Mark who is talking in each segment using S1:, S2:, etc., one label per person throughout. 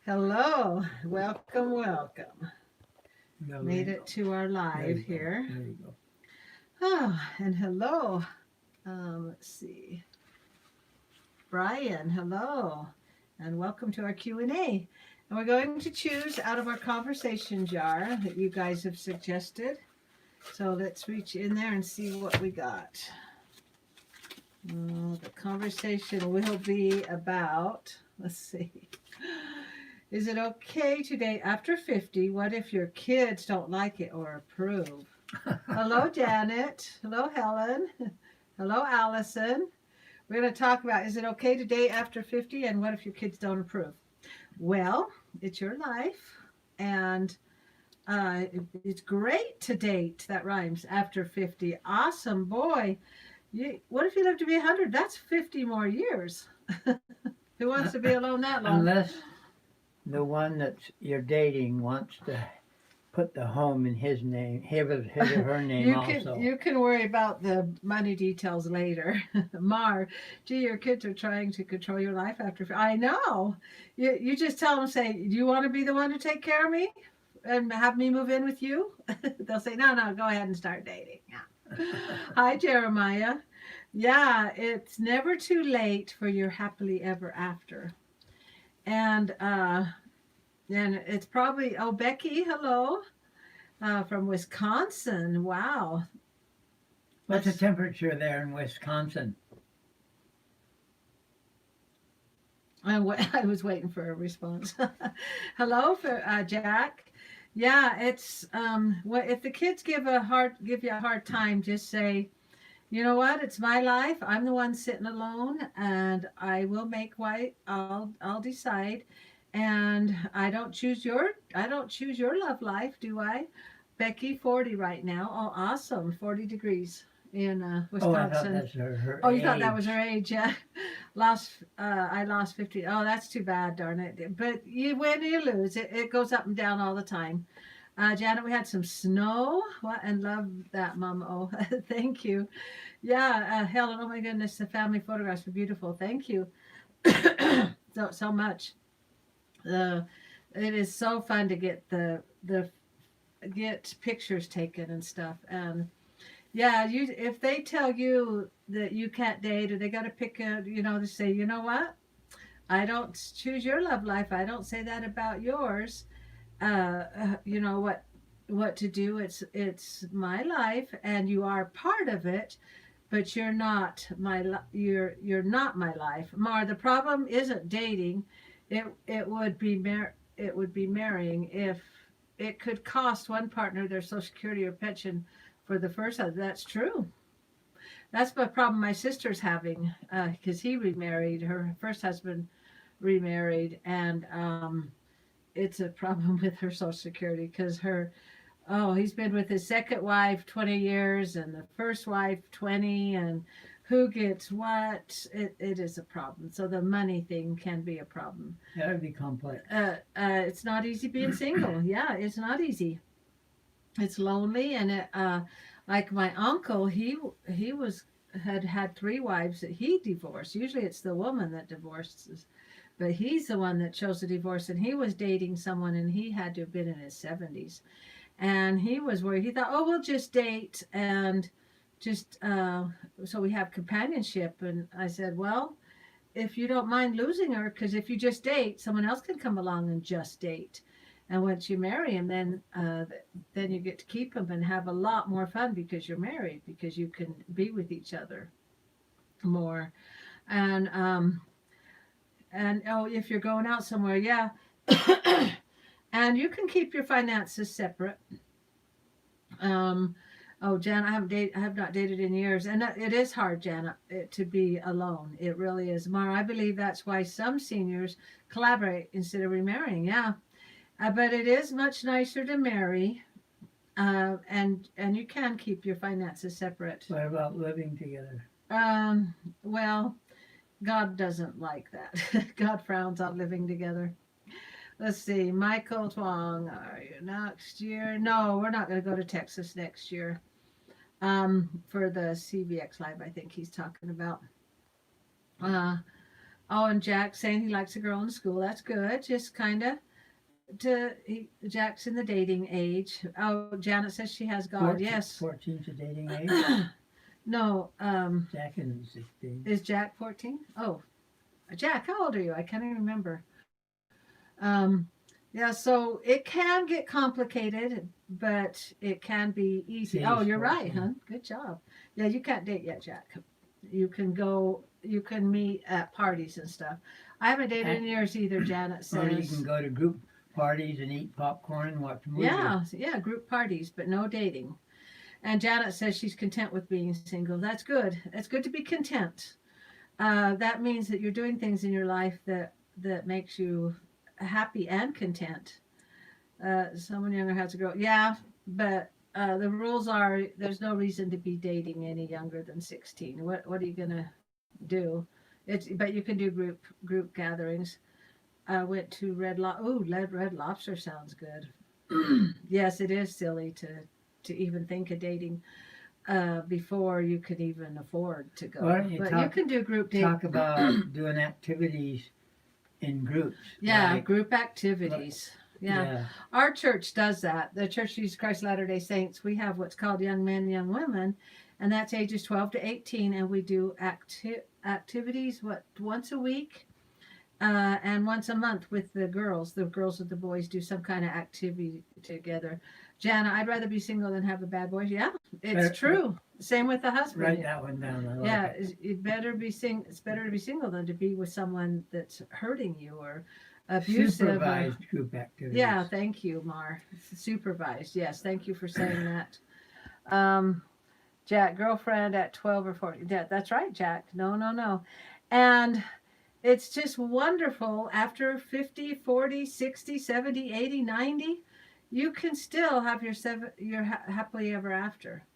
S1: Hello, welcome, welcome.
S2: No, there
S1: Made
S2: you
S1: it
S2: go.
S1: to our
S2: There
S1: live
S2: you go.
S1: here.
S2: There you go.
S1: Oh, and hello. Let's see, Brian. Hello, and welcome to our Q&A. And we're going to choose out of our conversation jar that you guys have suggested. So let's reach in there and see what we got. The conversation will be about. Let's see. Is it okay to date after 50? What if your kids don't like it or approve? Hello, Janet. Hello, Helen. Hello, Allison. We're going to talk about is it okay to date after 50 and what if your kids don't approve? Well, it's your life, and it's great to date. That rhymes after 50. Awesome, boy. What if you live to be 100? That's 50 more years. Who wants to be alone that long?
S2: Unless the one that you're dating wants to put the home in his name, his or her name also.
S1: You can worry about the money details later. Mar, gee, your kids are trying to control your life after. I know. You just tell them, say, do you want to be the one to take care of me and have me move in with you? They'll say, no, no, go ahead and start dating. Yeah. Hi, Jeremiah. Yeah, it's never too late for your happily ever after. And it's probably, oh, Becky, hello. From Wisconsin. Wow.
S2: What's the temperature there in Wisconsin?
S1: I was waiting for a response. Hello, for Jack. Yeah, it's what if the kids give you a hard time? Just say, you know what? It's my life. I'm the one sitting alone, and I will make why I'll decide. And I don't choose your love life, do I? Becky, 40 right now. Oh, awesome. 40 degrees in
S2: Oh, I thought
S1: Wisconsin.
S2: that's her
S1: Oh, you thought that was her
S2: age.
S1: age? Yeah. I lost 50. Oh, that's too bad, darn it. But you win or you lose. It goes up and down all the time. Janet, we had some snow. What and love that, Momma O. Thank you. Yeah, Helen. Oh my goodness, the family photographs were beautiful. Thank you so much. Uh, it is so fun to the get pictures taken and stuff. And yeah, you if they tell you that you can't date or they got to pick a, to say, you know what? I don't choose your love life. I don't say that about yours. You know what to do. It's my life, and you are part of it, but you're not my life. Mar, the problem isn't dating. It would be marrying if it could cost one partner their social security or pension for the first husband. That's true. That's the problem my sister's having because he remarried. Her first husband remarried, and it's a problem with her social security because he's been with his second wife 20 years and the first wife 20, and who gets what? It is a problem. So the money thing can be a problem.
S2: That would be complex.
S1: It's not easy being single. Yeah, it's not easy. It's lonely, and like my uncle, he was had three wives that he divorced. Usually it's the woman that divorces, but he's the one that chose to divorce, and he was dating someone, and he had to have been in his 70s, and he was worried. He thought, oh, we'll just date and just so we have companionship. And I said, well, if you don't mind losing her, because if you just date, someone else can come along and just date. And once you marry him, then you get to keep him and have a lot more fun because you're married, because you can be with each other more. And oh, if you're going out somewhere, yeah, and you can keep your finances separate. Um, oh, Jan, I have not dated in years, and it is hard, Janet, to be alone. It really is. Mara, I believe that's why some seniors collaborate instead of remarrying. Yeah, but it is much nicer to marry, and you can keep your finances separate.
S2: What about living together?
S1: Well, God doesn't like that. God frowns on living together. Let's see, Michael Twong, are you next year? No, we're not going to go to Texas next year. For the CVX Live, I think he's talking about. Uh, Oh, and Jack saying he likes a girl in school. That's good. Just kind of Jack's in the dating age. Oh, Janet says she has God.
S2: 14,
S1: Yes.
S2: 14's a dating age.
S1: No.
S2: Jack isn't 16.
S1: Is Jack 14? Oh, Jack, how old are you? I can't even remember. Um, yeah, so it can get complicated, but it can be easy. Oh,
S2: He's
S1: you're right,
S2: 14.
S1: hon. Good job. Yeah, you can't date yet, Jack. You can go, you can meet at parties and stuff. I haven't dated in years either, Janet says.
S2: Or you can go to group parties and eat popcorn and watch movies.
S1: Yeah, group parties, but no dating. And Janet says she's content with being single. That's good. It's good to be content. That means that you're doing things in your life that makes you happy and content. Someone younger has a girl. Yeah, but the rules are there's no reason to be dating any younger than 16. What are you gonna do? But you can do group gatherings. I went to Red Lobster sounds good. Yes, it is silly to even think of dating before you could even afford to go.
S2: Well,
S1: But you can do group dating.
S2: Talk about doing activities in groups.
S1: Yeah,
S2: like,
S1: group activities. Yeah. Our church does that. The Church of Jesus Christ Latter-day Saints, we have what's called Young Men and Young Women, and that's ages 12 to 18, and we do activities, once a week and once a month with the girls. The girls and the boys do some kind of activity together. Jana, I'd rather be single than have a bad boy. Yeah, it's true. Same with the husband.
S2: Write that one down. I like
S1: Yeah,
S2: it.
S1: it's better to be single than to be with someone that's hurting you or abusive.
S2: Supervised group activities.
S1: Yeah, thank you, Mar. Supervised. Yes, thank you for saying that. Jack, girlfriend at 12 or 14. Yeah, that's right, Jack. No. And it's just wonderful after 50, 40, 60, 70, 80, 90, you can still have your happily ever after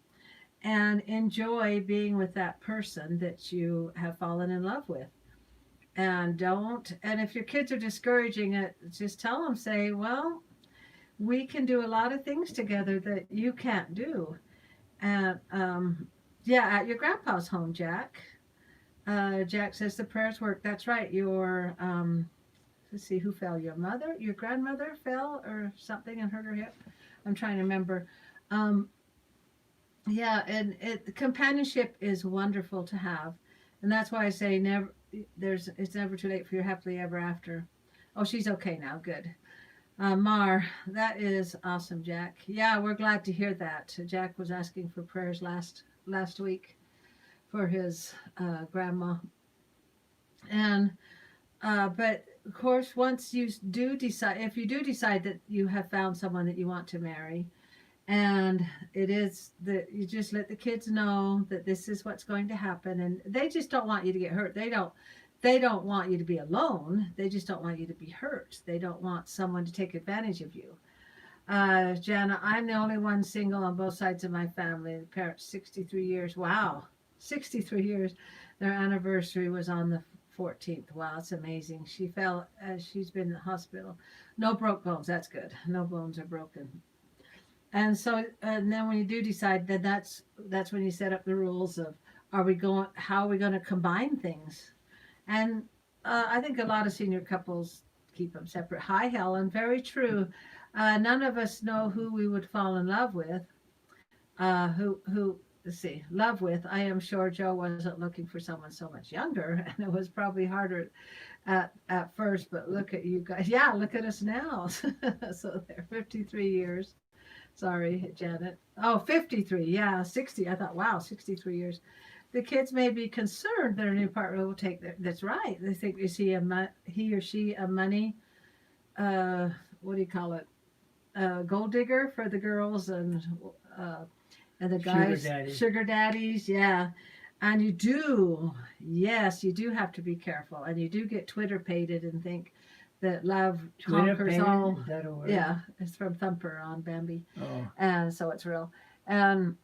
S1: and enjoy being with that person that you have fallen in love with. And if your kids are discouraging it, just tell them, say, well, we can do a lot of things together that you can't do. And at your grandpa's home, Jack. Jack says the prayers work. That's right. Your let's see, who fell? Your grandmother fell or something and hurt her hip. I'm trying to remember. Companionship is wonderful to have, and that's why I say it's never too late for your happily ever after. Oh, she's okay now. Good. Mar, that is awesome, Jack. Yeah, we're glad to hear that. Jack was asking for prayers last week for his grandma. And but of course, once you do decide, if you do decide that you have found someone that you want to marry, and it is that you just let the kids know that this is what's going to happen, and they just don't want you to get hurt. They don't want you to be alone. They just don't want you to be hurt. They don't want someone to take advantage of you. Jana, I'm the only one single on both sides of my family. The parents, 63 years. Wow, 63 years. Their anniversary was on the 14th. Wow, it's amazing. She fell as she's been in the hospital. No broke bones. That's good. No bones are broken. And then when you do decide, then that's when you set up the rules of how are we going to combine things? And I think a lot of senior couples keep them separate. Hi, Helen. Very true. None of us know who we would fall in love with. Love with. I am sure Joe wasn't looking for someone so much younger, and it was probably harder at first. But look at you guys. Yeah, look at us now. So they're 53 years. Sorry, Janet. Oh, 53. Yeah, 60. I thought, wow, 63 years. The kids may be concerned that a new partner will take that's right. They think, is he or she a money, what do you call it? Gold digger for the girls and the guys, sugar daddies. Yeah. And you do have to be careful. And you do get Twitter pated and think that love conquers all.
S2: Is that a word?
S1: Yeah, it's from Thumper on Bambi.
S2: Oh.
S1: And so it's real. And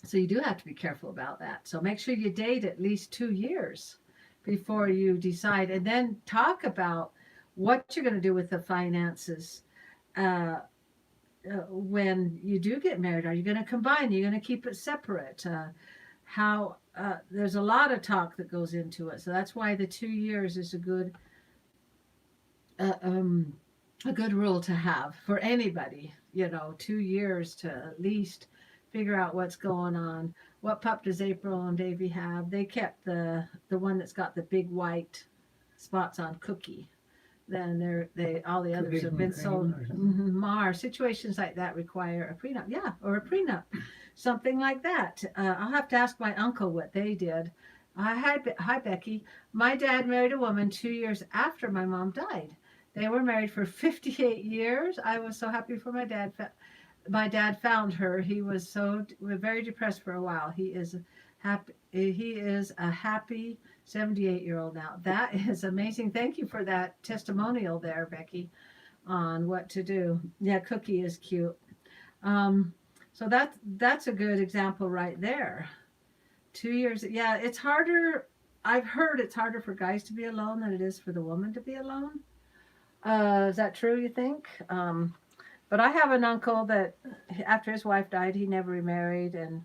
S1: so you do have to be careful about that. So make sure you date at least 2 years before you decide, and then talk about what you're going to do with the finances when you do get married. Are you going to combine? Are you going to keep it separate? How there's a lot of talk that goes into it. So that's why the 2 years is uh, um, a good rule to have for anybody. 2 years to at least figure out what's going on. What pup does April and Davey have? They kept the one that's got the big white spots on Cookie. Then they all the others
S2: Cookies
S1: have
S2: and
S1: been
S2: cream
S1: sold.
S2: or something?
S1: Mar situations like that require a prenup, yeah, or a prenup, something like that. I'll have to ask my uncle what they did. Hi Becky. My dad married a woman 2 years after my mom died. They were married for 58 years. I was so happy for my dad. My dad found her. He was very depressed for a while. He is happy. He is a happy 78-year-old now. That is amazing. Thank you for that testimonial there, Becky, on what to do. Yeah, Cookie is cute. Um, so that's a good example right there. 2 years. Yeah, it's harder. I've heard it's harder for guys to be alone than it is for the woman to be alone. Is that true, you think? But I have an uncle that after his wife died, he never remarried. And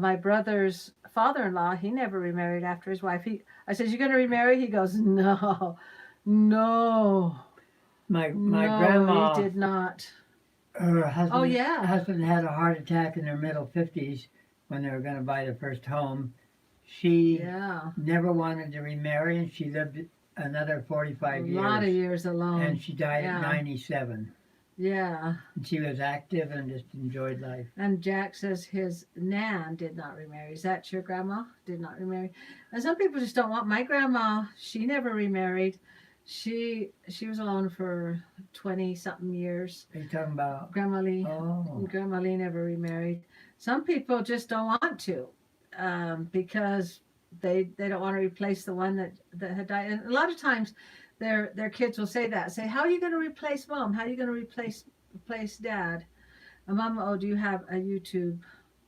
S1: my brother's father-in-law, he never remarried after his wife. I said, "You going to remarry?" He goes, "No, no,
S2: My
S1: no,
S2: grandma,
S1: he did not."
S2: her
S1: Oh, yeah.
S2: husband had a heart attack in their middle 50s when they were going to buy their first home. She
S1: Yeah.
S2: never wanted to remarry, and she lived another
S1: A
S2: 45
S1: lot of
S2: years,
S1: years alone.
S2: and she died
S1: Yeah.
S2: at 97.
S1: Yeah.
S2: And she was active and just enjoyed life.
S1: And Jack says his nan did not remarry. Is that your grandma? Did not remarry. And some people just don't want. My grandma, she never remarried. She was alone for 20 something years.
S2: Are you talking about?
S1: Grandma Lee.
S2: Oh,
S1: Grandma Lee never remarried. Some people just don't want to, because they don't want to replace the one that had died. And a lot of times, their kids will say that. Say, "How are you going to replace mom? How are you going to replace dad?" Momma O, do you have a YouTube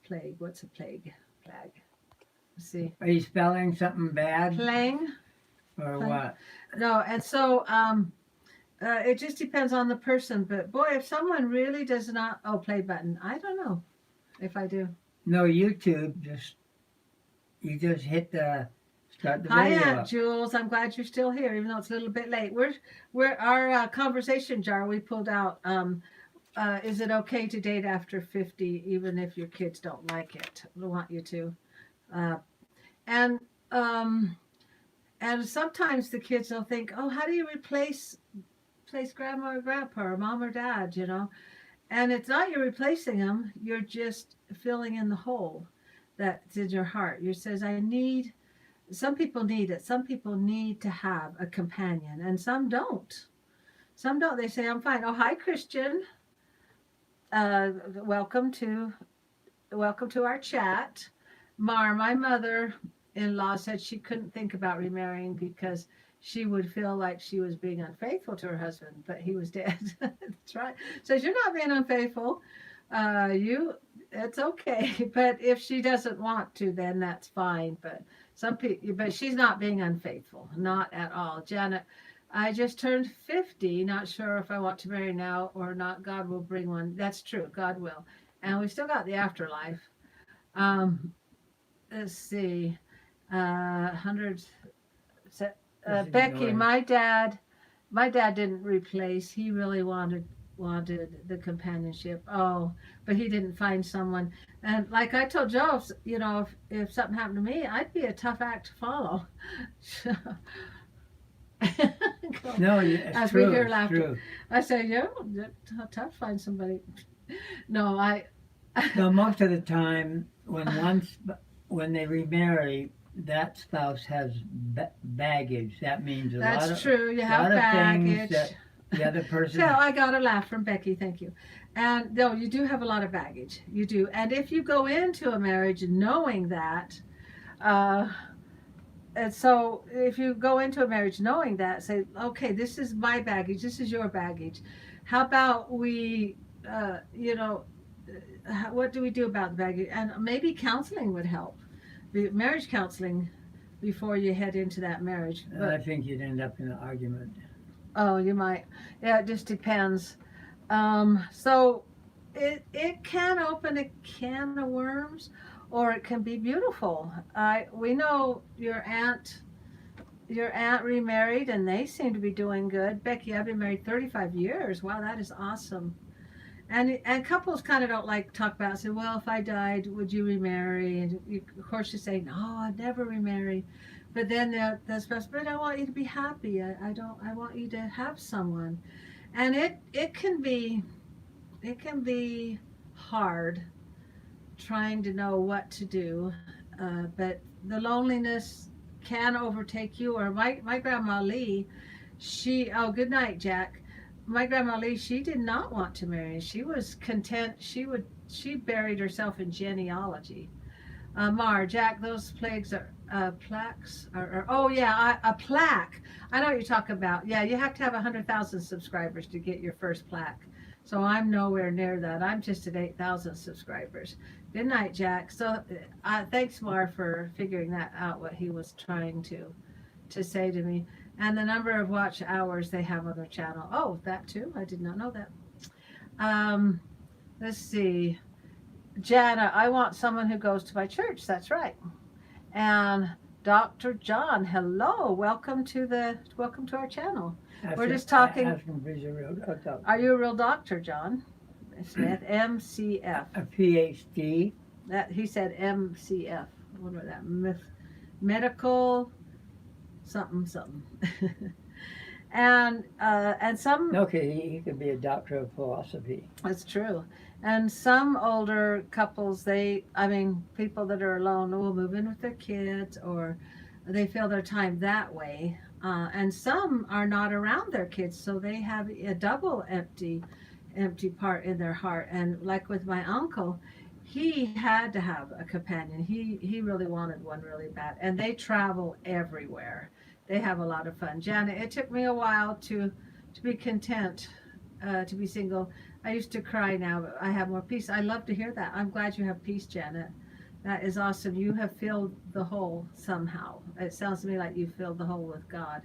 S1: plague? What's a plague? Flag. Let's see.
S2: are you spelling something bad
S1: Plang?
S2: or
S1: Plang?
S2: what?
S1: No, and so it just depends on the person. But boy, if someone really does not, play button. I don't know if I do.
S2: No, YouTube. You just hit the start the
S1: Hi,
S2: video
S1: Aunt
S2: up.
S1: Jules. I'm glad you're still here, even though it's a little bit late. We're our conversation jar we pulled out. Is it okay to date after 50, even if your kids don't like it? We want you to. Uh, and um, and sometimes the kids will think, "Oh, how do you replace grandma or grandpa or mom or dad?" And it's not you're replacing them. You're just filling in the hole that's in your heart. You says, "I need." Some people need it. Some people need to have a companion, and some don't. Some don't. They say, "I'm fine." Oh, hi, Christian. Uh, welcome to our chat. My mother-in-law, said she couldn't think about remarrying because she would feel like she was being unfaithful to her husband, but he was dead. That's right. Says you're not being unfaithful. It's okay. But if she doesn't want to, then that's fine. But she's not being unfaithful, not at all. Janet, I just turned 50, not sure if I want to marry now or not. God will bring one. That's true, God will. And we still got the afterlife. Um, let's see. 100. Becky, my dad didn't replace. He really wanted the companionship. Oh, but he didn't find someone. And like I told Joe, if something happened to me, I'd be a tough act to follow.
S2: No, it's
S1: As
S2: true.
S1: we hear
S2: It's
S1: laughter.
S2: true.
S1: I say, yeah, tough to find somebody. No,
S2: No, most of the time, when they remarry, that spouse has baggage. That means a lot
S1: that's
S2: of
S1: true. You have
S2: lot of things
S1: baggage.
S2: that the other person.
S1: So I got a laugh from Becky. Thank you. And no, you do have a lot of baggage. You do. And if you go into a marriage knowing that, and so if you go into a marriage knowing that, say, okay, this is my baggage, this is your baggage. How about we, what do we do about the baggage? And maybe counseling would help. Marriage counseling before you head into that marriage.
S2: I think you'd end up in an argument.
S1: Oh, you might. Yeah, it just depends. So it can open a can of worms, or it can be beautiful. We know your aunt remarried, and they seem to be doing good. Becky, I've been married 35 years. Wow, that is awesome. And couples kind of don't like to talk about, say, well, if I died, would you remarry? And of course you say, no, I'd never remarry. But then the spouse, but I want you to be happy. I want you to have someone. And it can be hard trying to know what to do. But the loneliness can overtake you. Or my grandma Lee, oh, good night, Jack. My grandma Lee, she did not want to marry. She was content. She buried herself in genealogy. Jack, those plagues are plaques. Oh yeah, a plaque. I know what you're talking about. Yeah, you have to have 100,000 subscribers to get your first plaque. So I'm nowhere near that. I'm just at 8,000 subscribers. Good night, Jack. So thanks, Mar, for figuring that out. What he was trying to say to me, and the number of watch hours they have on their channel. Oh, that too. I did not know that. Let's see. Jana, I want someone who goes to my church. That's right. And Dr. John, hello. Welcome to our channel. We're just talking. Are you a real doctor, John Smith? MCF.
S2: A PhD.
S1: That he said MCF. I wonder what that medical something. and some.
S2: Okay, he could be a doctor of philosophy.
S1: That's true. And some older couples, people that are alone will move in with their kids, or they fill their time that way. And some are not around their kids, so they have a double empty part in their heart. And like with my uncle, he had to have a companion. He really wanted one really bad. And they travel everywhere. They have a lot of fun. Janet, it took me a while to be content, to be single. I used to cry now, but I have more peace. I love to hear that. I'm glad you have peace, Janet. That is awesome. You have filled the hole somehow. It sounds to me like you filled the hole with God.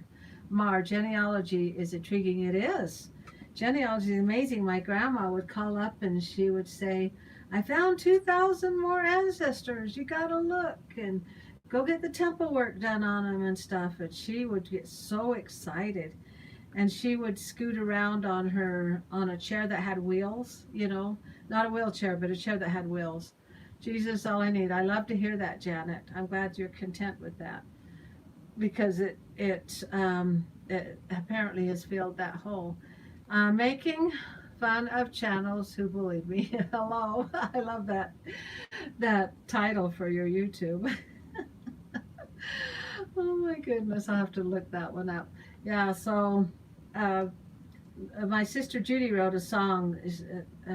S1: Mar, genealogy is intriguing. It is. Genealogy is amazing. My grandma would call up and she would say, I found 2,000 more ancestors. You got to look and go get the temple work done on them and stuff. And she would get so excited. And she would scoot around on a chair that had wheels, not a wheelchair, but a chair that had wheels. Jesus, all I need. I love to hear that, Janet. I'm glad you're content with that, because it apparently has filled that hole. Making fun of channels who believe me. Hello. I love that title for your YouTube. Oh my goodness, I'll have to look that one up. Yeah, so my sister Judy wrote a song.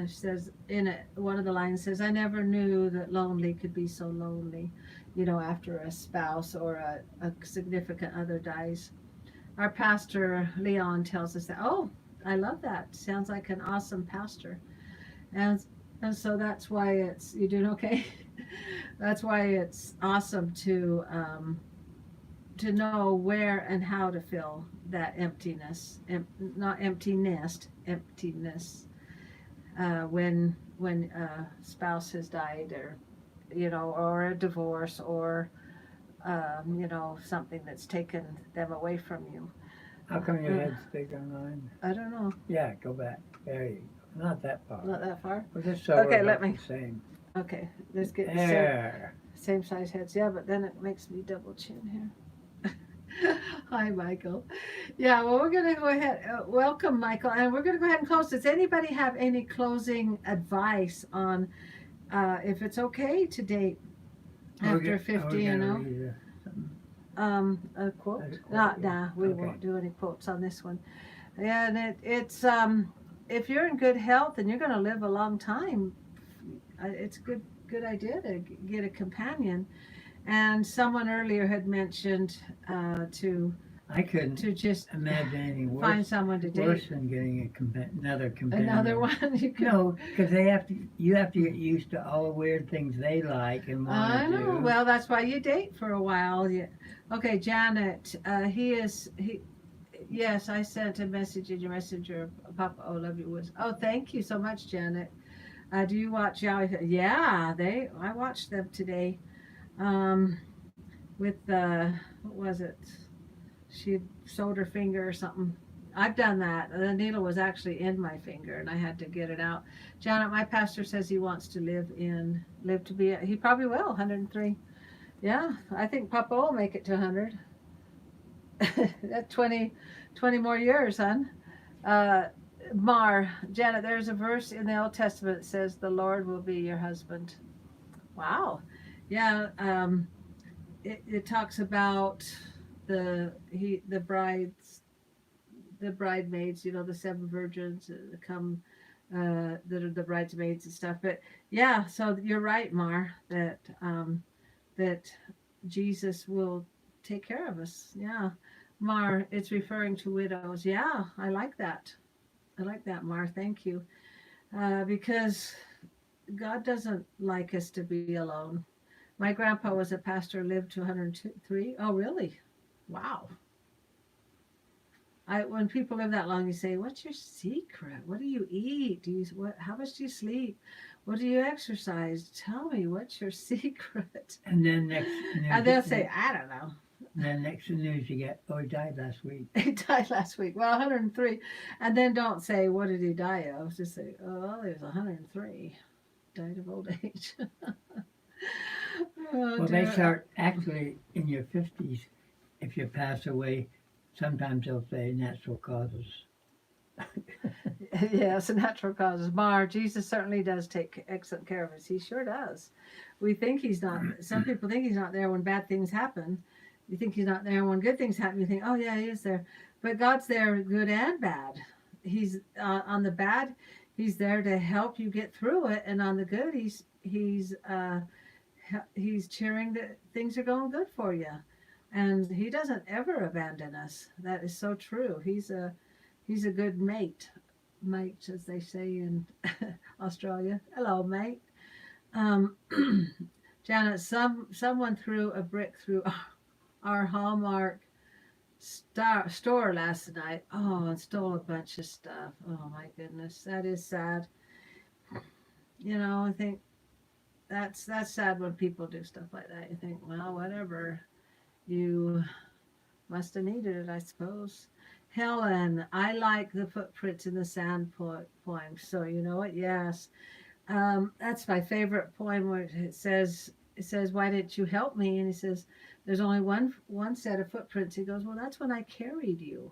S1: Says in it, one of the lines says, I never knew that lonely could be so lonely, after a spouse or a significant other dies. Our pastor Leon tells us that. Oh, I love that. Sounds like an awesome pastor. And so that's why you doing okay? That's why it's awesome to know where and how to fill that emptiness, not empty nest, emptiness, when a spouse has died, or a divorce, or something that's taken them away from you.
S2: How come your head's big on mine?
S1: I don't know.
S2: Yeah, go back. There you go. Not that far.
S1: Not that far?
S2: Well, just so
S1: Okay,
S2: we're
S1: let
S2: about
S1: me.
S2: the same.
S1: Okay, let's get
S2: There.
S1: same size heads. Yeah, but then it makes me double chin here. Hi, Michael. Yeah, well, we're going to go ahead. Welcome, Michael. And we're going to go ahead and close. Does anybody have any closing advice on if it's okay to date after 50, a quote? We won't do any quotes on this one. Yeah, and it's if you're in good health and you're going to live a long time, it's a good idea to get a companion. And someone earlier had mentioned
S2: I couldn't
S1: to just
S2: imagine anything worse,
S1: find someone to date.
S2: worse than getting another companion.
S1: Another one. You could,
S2: No, because you have to get used to all the weird things they like and want
S1: I
S2: to
S1: know.
S2: do.
S1: Well, that's why you date for a while. Okay, Janet. Yes, I sent a message in your messenger. Papa O, love you. Oh, thank you so much, Janet. Do you watch Yowie? Yeah, I watched them today. Um, with what was it? She sewed her finger or something. I've done that. The needle was actually in my finger, and I had to get it out. Janet, my pastor says he wants to live to be. He probably will. 103. Yeah, I think Papa will make it to 100. That 20 more years, hon. Uh, Janet, there's a verse in the Old Testament that says, "The Lord will be your husband." Wow. Yeah. It talks about the the bridesmaids, the seven virgins that come, that are the bridesmaids and stuff. But yeah, so you're right, Mar, that Jesus will take care of us. Yeah, Mar, it's referring to widows. Yeah, I like that. I like that, Mar. Thank you. Because God doesn't like us to be alone. My grandpa was a pastor, lived to 103. Oh, really? Wow. When people live that long, you say, "What's your secret? What do you eat? How much do you sleep? What do you exercise? Tell me, what's your secret?"
S2: And then next
S1: And
S2: news,
S1: they'll say, "I don't know."
S2: then next news you get, oh, he died last week.
S1: He died last week. Well, 103. And then don't say, "What did he die of?" Just say, "Oh, well, he was 103. Died of old age." Oh,
S2: Well, they
S1: dear.
S2: start actually in your 50s. If you pass away, sometimes they'll say natural causes.
S1: Yes, natural causes. Mar, Jesus certainly does take excellent care of us. He sure does. We think he's not. Some people think he's not there when bad things happen. You think he's not there when good things happen. You think, "Oh yeah, he is there," but God's there, good and bad. He's on the bad. He's there to help you get through it, and on the good, he's cheering that things are going good for you, and he doesn't ever abandon us. That is so true. He's a good mate, as they say in Australia. Hello, mate. Um, Janet, someone threw a brick through our Hallmark store last night. Oh, and stole a bunch of stuff. Oh my goodness, that is sad. I think that's sad when people do stuff like that. You think, well, whatever. You must have needed it, I suppose. Helen, I like the footprints in the sand poem. So you know what? Yes, that's my favorite poem. Where it says, "Why didn't you help me?" And he says, "There's only one set of footprints." He goes, "Well, that's when I carried you."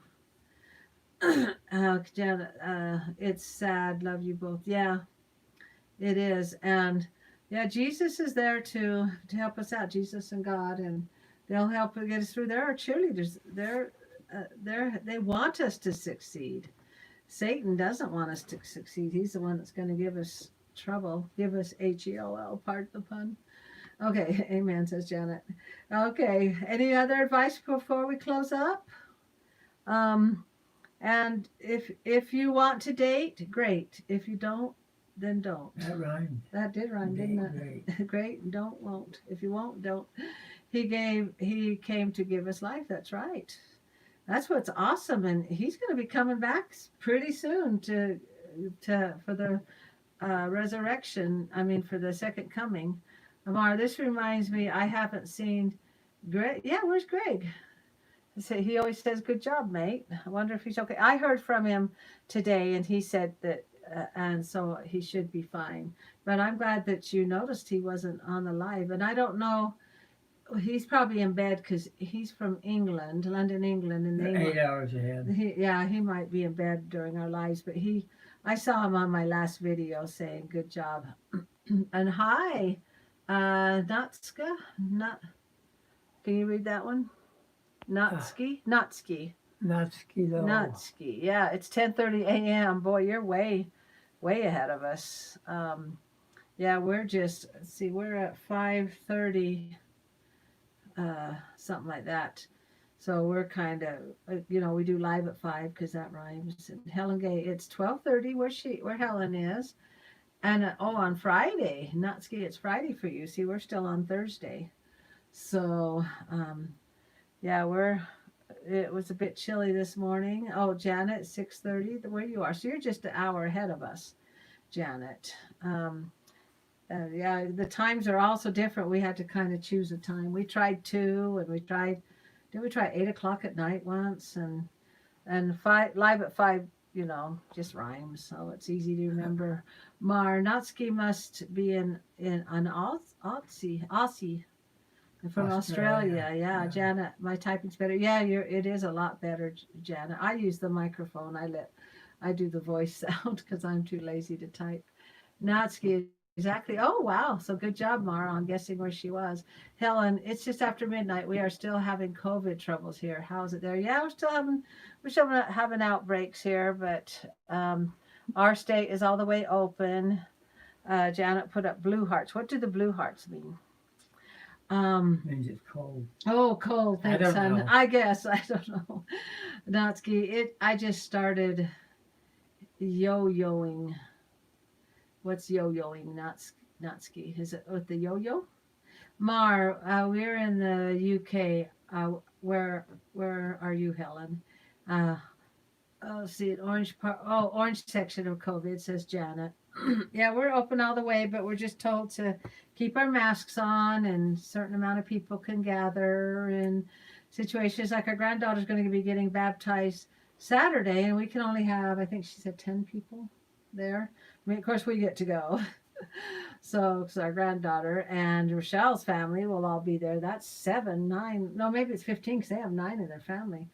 S1: Janet, it's sad. Love you both. Yeah, it is, and yeah, Jesus is there to help us out. Jesus and God, and they'll help get us through. There are cheerleaders. They want us to succeed. Satan doesn't want us to succeed. He's the one that's going to give us trouble. Give us HELL. Pardon the pun. Okay, amen, says Janet. Okay, any other advice before we close up? Um, and if you want to date, great. If you don't, then don't.
S2: That rhymed.
S1: That did rhyme, didn't it?
S2: Great.
S1: Great. Don't, won't. If you won't, don't. He came to give us life. That's right. That's what's awesome, and he's going to be coming back pretty soon to for the resurrection. I mean, for the second coming. Amar, this reminds me. I haven't seen Greg. Yeah, where's Greg? He always says, "Good job, mate." I wonder if he's okay. I heard from him today, and he said that, and so he should be fine. But I'm glad that you noticed he wasn't on the live, and I don't know. He's probably in bed because he's from England, London, England, and
S2: They're 8 hours ahead.
S1: he might be in bed during our lives. But I saw him on my last video saying, "Good job," and hi, Natska, not. Can you read that one? Natski. Natski. Yeah, it's 10:30 a.m. Boy, you're way ahead of us. Yeah, we're just, let's see, we're at 5:30, something like that. So we're kind of, we do live at 5 because that rhymes. And Helen Gay, it's 12:30 where Helen is. And on Friday, Natski, it's Friday for you. See, we're still on Thursday. So, yeah, it was a bit chilly this morning. Oh, Janet, 6:30, where you are. So you're just an hour ahead of us. Janet. Yeah, the times are also different. We had to kind of choose a time. We tried 2, and did we try 8 o'clock at night once, and five live at 5. Just rhymes, so it's easy to remember. Marnotsky must be in an Aussie from Australia. Yeah, Janet, my typing's better. Yeah, it is a lot better, Janet. I use the microphone. I do the voice sound because I'm too lazy to type. Natsky, exactly. Oh, wow. So good job, Mara, on guessing where she was. Helen, it's just after midnight. We are still having COVID troubles here. How's it there? Yeah, we're still having outbreaks here, but our state is all the way open. Janet put up blue hearts. What do the blue hearts mean?
S2: Means it's cold.
S1: Oh, cold.
S2: I
S1: Thanks,
S2: don't
S1: son.
S2: know.
S1: I guess I don't know. Natsky, I just started yo-yoing. What's yo-yoing? Natsky. Is it with the yo-yo? Mar, we're in the UK. Where are you, Helen? Uh, see it orange section of COVID, says Janet. Yeah, we're open all the way, but we're just told to keep our masks on, and a certain amount of people can gather in situations like our granddaughter's going to be getting baptized Saturday, and we can only have, I think she said 10 people there. I mean, of course, we get to go. So, it's our granddaughter and Rochelle's family will all be there. That's 7, 9. No, maybe it's 15 because they have 9 in their family.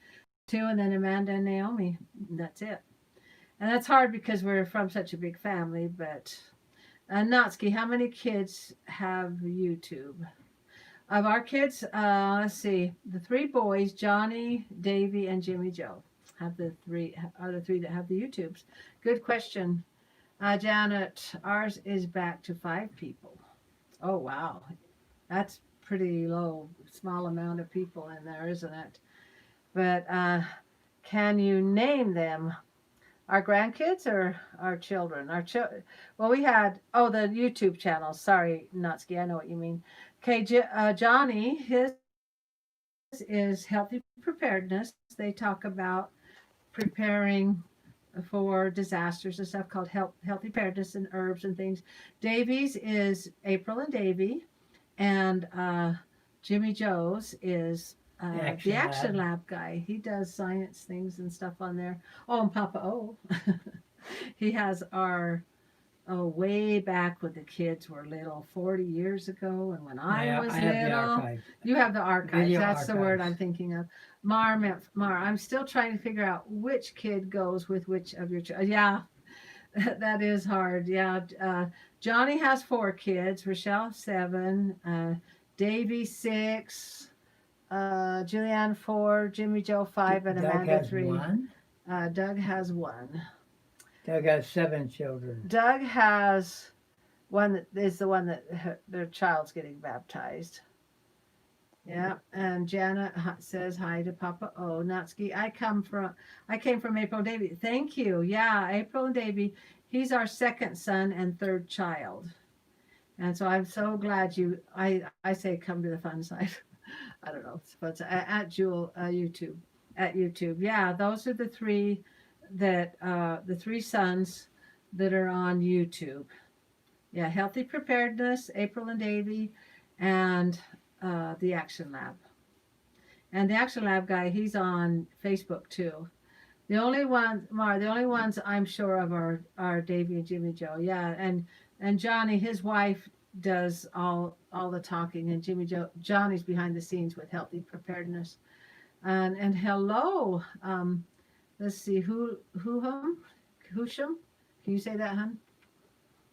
S1: 2, and then Amanda and Naomi. That's it. And that's hard because we're from such a big family. But Natsuki, how many kids have YouTube? Of our kids, let's see, the 3 boys, Johnny, Davey, and Jimmy Joe, are the 3 that have the YouTubes. Good question. Janet, ours is back to 5 people. Oh, wow. That's pretty low, small amount of people in there, isn't it? But can you name them? Our grandkids or our children? Well, we had, the YouTube channels. Sorry, Natsuki, I know what you mean. Okay, Johnny, his is Healthy Preparedness. They talk about preparing for disasters and stuff called healthy preparedness and herbs and things. Davies is April and Davey, and Jimmy Joe's is the Action Lab guy. He does science things and stuff on there. Oh, and Papa O. He has our way back when the kids were little, 40 years ago, and when I was
S2: have
S1: little.
S2: The archive.
S1: You have the archives.
S2: Video
S1: That's the word
S2: archives.
S1: I'm thinking of. Mar, I'm still trying to figure out which kid goes with which of your children. Yeah, that is hard. Yeah, Johnny has 4 kids. Rochelle 7. Davy 6. Julianne 4. Jimmy Joe 5, and
S2: Doug
S1: Amanda
S2: has
S1: 3.
S2: 1.
S1: Doug has 1.
S2: Doug has 7 children.
S1: Doug has one that is the one that their child's getting baptized. Yeah, and Jana says hi to Papa O. Natsuki, I came from April and Davy. Thank you. Yeah, April and Davy. He's our 2nd son and 3rd child. And so I'm so glad I say come to the fun side. I don't know, but at Jewel YouTube. At YouTube. Yeah, those are the 3 that the 3 sons that are on YouTube. Yeah, Healthy Preparedness, April and Davy, and the Action Lab. And the Action Lab guy, he's on Facebook too. The only ones I'm sure of are Davy and Jimmy Joe. Yeah, and Johnny, his wife does all the talking, and Johnny's behind the scenes with Healthy Preparedness. And hello, let's see, Husham? Can you say that, hun?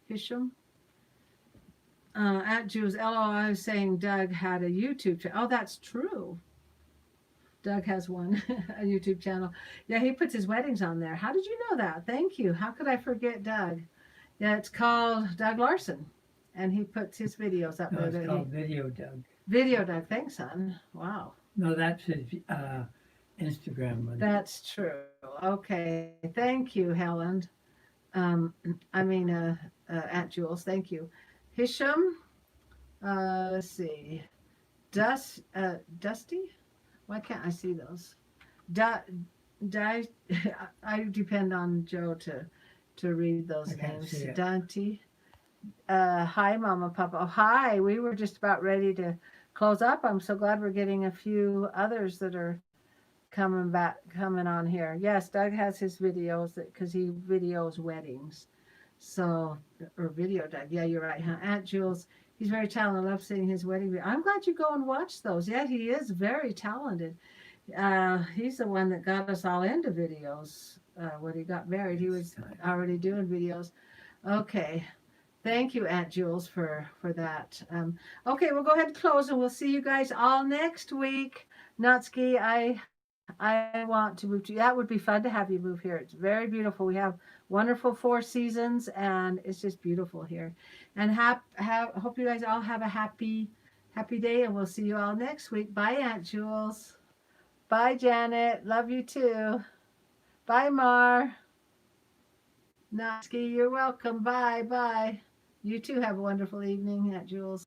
S1: Hisham? At Jules, I was saying Doug had a YouTube channel. Oh, that's true. Doug has one, a YouTube channel. Yeah, he puts his weddings on there. How did you know that? Thank you. How could I forget Doug? Yeah, it's called Doug Larson, and he puts his videos up there.
S2: It's called Video Doug.
S1: Video Doug. Thanks, son. Wow.
S2: No, that's his Instagram one.
S1: That's true. Okay. Thank you, Helen. Aunt Jules. Thank you. Hisham. Let's see. Dusty? Why can't I see those? I depend on Joe to to read those
S2: I can't
S1: names.
S2: see it.
S1: Dante. Hi, Mama, Papa. Oh, hi. We were just about ready to close up. I'm so glad we're getting a few others that are coming on here. Yes, Doug has his videos because he videos weddings. So, or video Doug. Yeah, you're right, huh? Aunt Jules, he's very talented. I love seeing his wedding video. I'm glad you go and watch those. Yeah, he is very talented. He's the one that got us all into videos. When he got married, he was already doing videos. Okay. Thank you, Aunt Jules, for that. Okay, we'll go ahead and close, and we'll see you guys all next week. Natsuki, I want to move to you. That would be fun to have you move here. It's very beautiful. We have wonderful 4 seasons, and it's just beautiful here. And hope you guys all have a happy day, and we'll see you all next week. Bye, Aunt Jules. Bye, Janet. Love you too. Bye, Mar. Natsuki, you're welcome. Bye, bye. You too have a wonderful evening, Aunt Jules.